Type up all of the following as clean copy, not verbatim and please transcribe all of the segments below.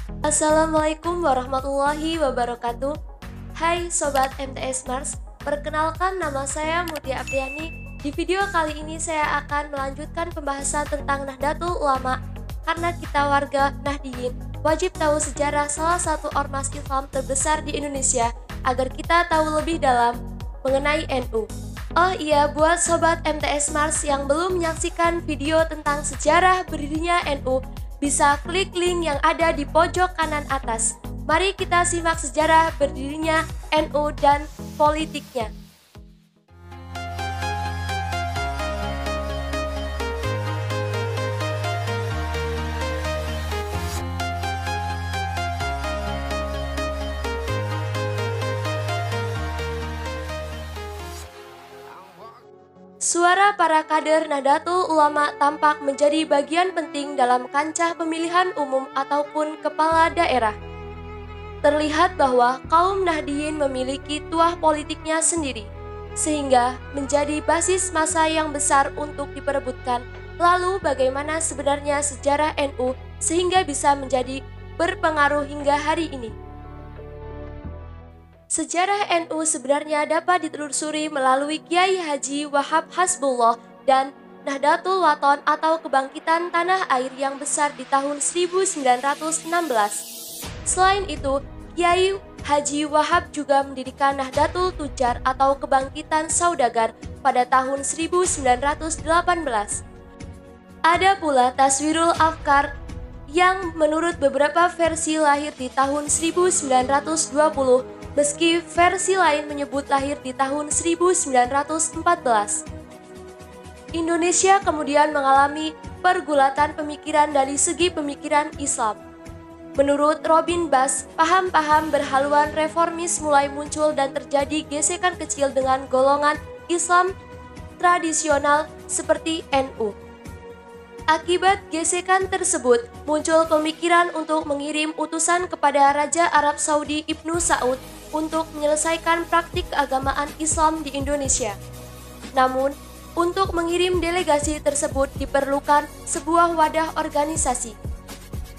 Assalamualaikum warahmatullahi wabarakatuh. Hai Sobat MTS Mars, perkenalkan nama saya Mutia Apriani. Di video kali ini saya akan melanjutkan pembahasan tentang Nahdlatul Ulama. Karena kita warga Nahdiyin, wajib tahu sejarah salah satu ormas Islam terbesar di Indonesia agar kita tahu lebih dalam mengenai NU. Oh iya, buat Sobat MTS Mars yang belum menyaksikan video tentang sejarah berdirinya NU, bisa klik link yang ada di pojok kanan atas. Mari kita simak sejarah berdirinya NU dan politiknya. Suara para kader Nahdlatul Ulama tampak menjadi bagian penting dalam kancah pemilihan umum ataupun kepala daerah. Terlihat bahwa kaum Nahdiyin memiliki tuah politiknya sendiri, sehingga menjadi basis massa yang besar untuk diperebutkan. Lalu bagaimana sebenarnya sejarah NU sehingga bisa menjadi berpengaruh hingga hari ini? Sejarah NU sebenarnya dapat ditelusuri melalui Kiai Haji Wahab Hasbullah dan Nahdlatul Wathon atau Kebangkitan Tanah Air yang besar di tahun 1916. Selain itu, Kiai Haji Wahab juga mendirikan Nahdlatul Tujar atau Kebangkitan Saudagar pada tahun 1918. Ada pula Taswirul Afkar yang menurut beberapa versi lahir di tahun 1920, meski versi lain menyebut lahir di tahun 1914. Indonesia kemudian mengalami pergulatan pemikiran dari segi pemikiran Islam. Menurut Robin Bass, paham-paham berhaluan reformis mulai muncul dan terjadi gesekan kecil dengan golongan Islam tradisional seperti NU. Akibat gesekan tersebut, muncul pemikiran untuk mengirim utusan kepada Raja Arab Saudi Ibnu Saud untuk menyelesaikan praktik keagamaan Islam di Indonesia. Namun, untuk mengirim delegasi tersebut diperlukan sebuah wadah organisasi.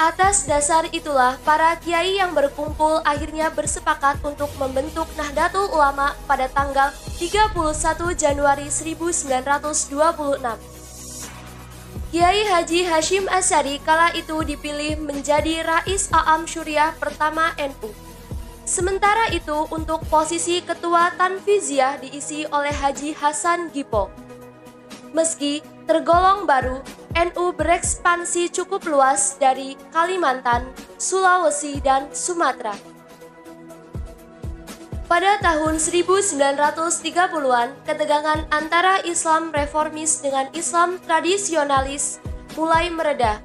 Atas dasar itulah, para kiai yang berkumpul akhirnya bersepakat untuk membentuk Nahdlatul Ulama pada tanggal 31 Januari 1926. Kiai Haji Hashim Asy'ari kala itu dipilih menjadi Rais A'am Syuriah pertama NU. Sementara itu, untuk posisi Ketua Tanfiziyah diisi oleh Haji Hasan Gippo. Meski tergolong baru, NU berekspansi cukup luas dari Kalimantan, Sulawesi, dan Sumatera. Pada tahun 1930-an, ketegangan antara Islam reformis dengan Islam tradisionalis mulai mereda.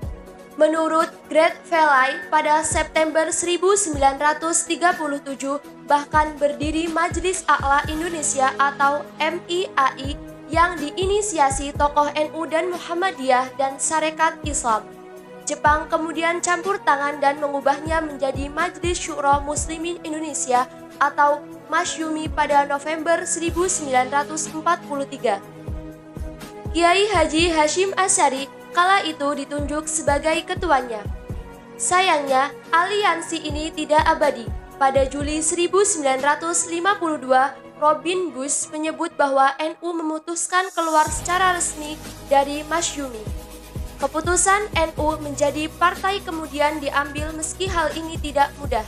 Menurut Gert Velay, pada September 1937 bahkan berdiri Majelis A'la Indonesia atau MIAI yang diinisiasi tokoh NU dan Muhammadiyah dan Sarekat Islam. Jepang kemudian campur tangan dan mengubahnya menjadi Majelis Syuro Muslimin Indonesia atau Masyumi pada November 1943. Kiai Haji Hashim Asy'ari kala itu ditunjuk sebagai ketuanya. Sayangnya, aliansi ini tidak abadi. Pada Juli 1952, Robin Bush menyebut bahwa NU memutuskan keluar secara resmi dari Masyumi. Keputusan NU menjadi partai kemudian diambil meski hal ini tidak mudah.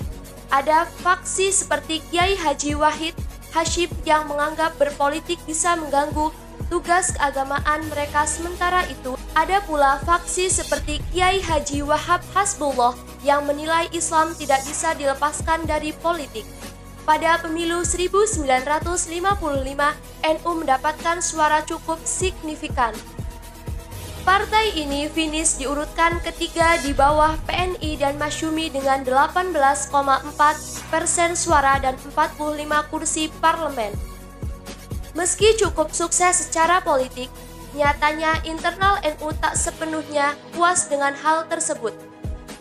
Ada faksi seperti Kiai Haji Wahid Hasyim yang menganggap berpolitik bisa mengganggu tugas keagamaan mereka. Sementara itu, ada pula faksi seperti Kiai Haji Wahab Hasbullah yang menilai Islam tidak bisa dilepaskan dari politik. Pada pemilu 1955, NU mendapatkan suara cukup signifikan. Partai ini finish diurutkan ketiga di bawah PNI dan Masyumi dengan 18,4% suara dan 45 kursi parlemen. Meski cukup sukses secara politik, nyatanya internal NU tak sepenuhnya puas dengan hal tersebut.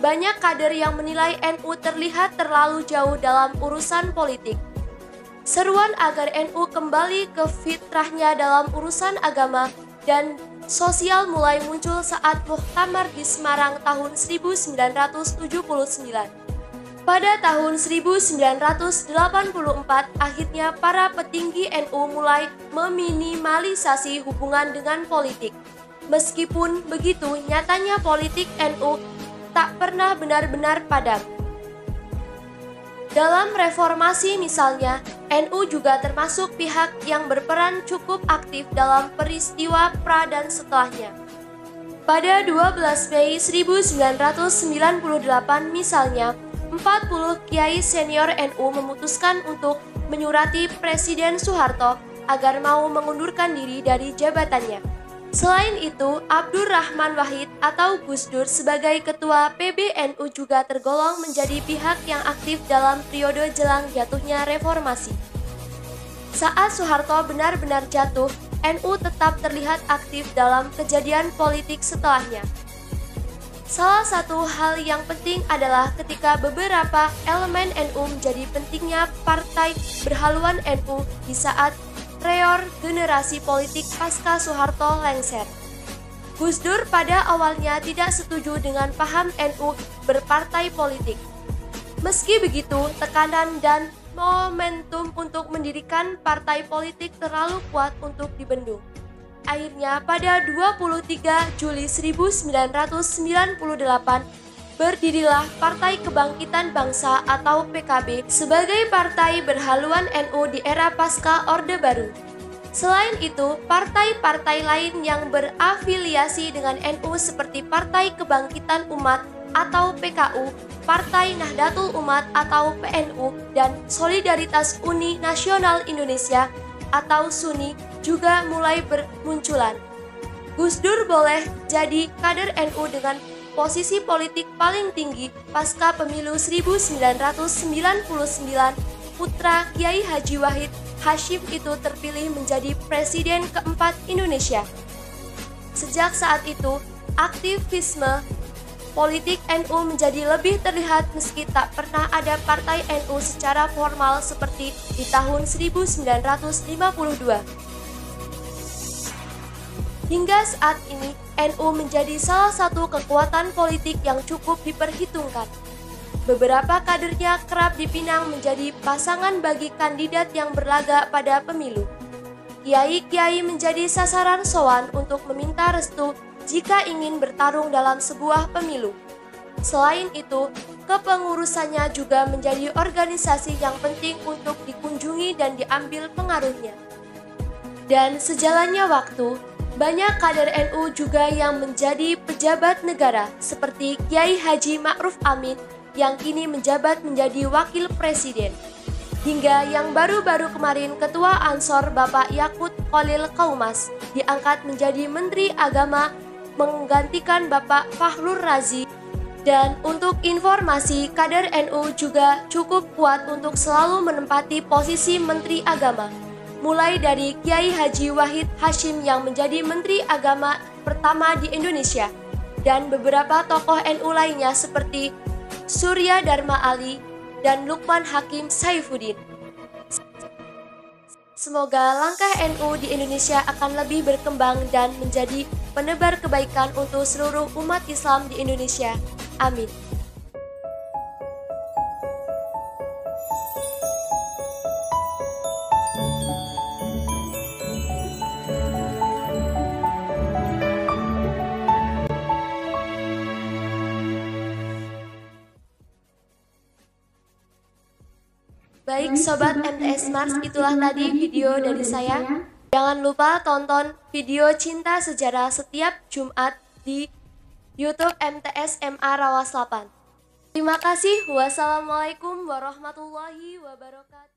Banyak kader yang menilai NU terlihat terlalu jauh dalam urusan politik. Seruan agar NU kembali ke fitrahnya dalam urusan agama dan sosial mulai muncul saat Muktamar di Semarang tahun 1979. Pada tahun 1984, akhirnya para petinggi NU mulai meminimalisasi hubungan dengan politik. Meskipun begitu, nyatanya politik NU tak pernah benar-benar padam. Dalam reformasi misalnya, NU juga termasuk pihak yang berperan cukup aktif dalam peristiwa pra dan setelahnya. Pada 12 Mei 1998 misalnya, 40 kiai senior NU memutuskan untuk menyurati Presiden Soeharto agar mau mengundurkan diri dari jabatannya. Selain itu, Abdurrahman Wahid atau Gus Dur sebagai ketua PBNU juga tergolong menjadi pihak yang aktif dalam periode jelang jatuhnya reformasi. Saat Soeharto benar-benar jatuh, NU tetap terlihat aktif dalam kejadian politik setelahnya. Salah satu hal yang penting adalah ketika beberapa elemen NU menjadi pentingnya partai berhaluan NU di saat reorganisasi politik pasca Soeharto lengser. Gus Dur pada awalnya tidak setuju dengan paham NU berpartai politik. Meski begitu, tekanan dan momentum untuk mendirikan partai politik terlalu kuat untuk dibendung. Akhirnya pada 23 Juli 1998 berdirilah Partai Kebangkitan Bangsa atau PKB sebagai partai berhaluan NU di era pasca Orde Baru. Selain itu, partai-partai lain yang berafiliasi dengan NU seperti Partai Kebangkitan Umat atau PKU, Partai Nahdlatul Umat atau PNU, dan Solidaritas Uni Nasional Indonesia atau SUNI juga mulai bermunculan. Gus Dur boleh jadi kader NU dengan posisi politik paling tinggi pasca pemilu 1999. Putra Kiai Haji Wahid Hasyim itu terpilih menjadi presiden keempat Indonesia. Sejak saat itu, aktivisme politik NU menjadi lebih terlihat meski tak pernah ada partai NU secara formal seperti di tahun 1952. Hingga saat ini, NU menjadi salah satu kekuatan politik yang cukup diperhitungkan. Beberapa kadernya kerap dipinang menjadi pasangan bagi kandidat yang berlaga pada pemilu. Kiai-kiai menjadi sasaran sowan untuk meminta restu jika ingin bertarung dalam sebuah pemilu. Selain itu, kepengurusannya juga menjadi organisasi yang penting untuk dikunjungi dan diambil pengaruhnya. Dan sejalannya waktu, banyak kader NU juga yang menjadi pejabat negara seperti Kiai Haji Ma'ruf Amin yang kini menjabat menjadi wakil presiden. Hingga yang baru-baru kemarin Ketua Ansor Bapak Yakut Khalil Qaumas diangkat menjadi Menteri Agama menggantikan Bapak Fakhrur Razi. Dan untuk informasi, kader NU juga cukup kuat untuk selalu menempati posisi Menteri Agama. Mulai dari Kiai Haji Wahid Hasyim yang menjadi Menteri Agama pertama di Indonesia, dan beberapa tokoh NU lainnya seperti Surya Dharma Ali dan Lukman Hakim Saifuddin. Semoga langkah NU di Indonesia akan lebih berkembang dan menjadi penebar kebaikan untuk seluruh umat Islam di Indonesia. Amin. Baik Sobat MTS Mars, itulah tadi video dari saya. Jangan lupa tonton video Cinta Sejarah setiap Jumat di YouTube MTS MA Rawas 8. Terima kasih. Wassalamualaikum warahmatullahi wabarakatuh.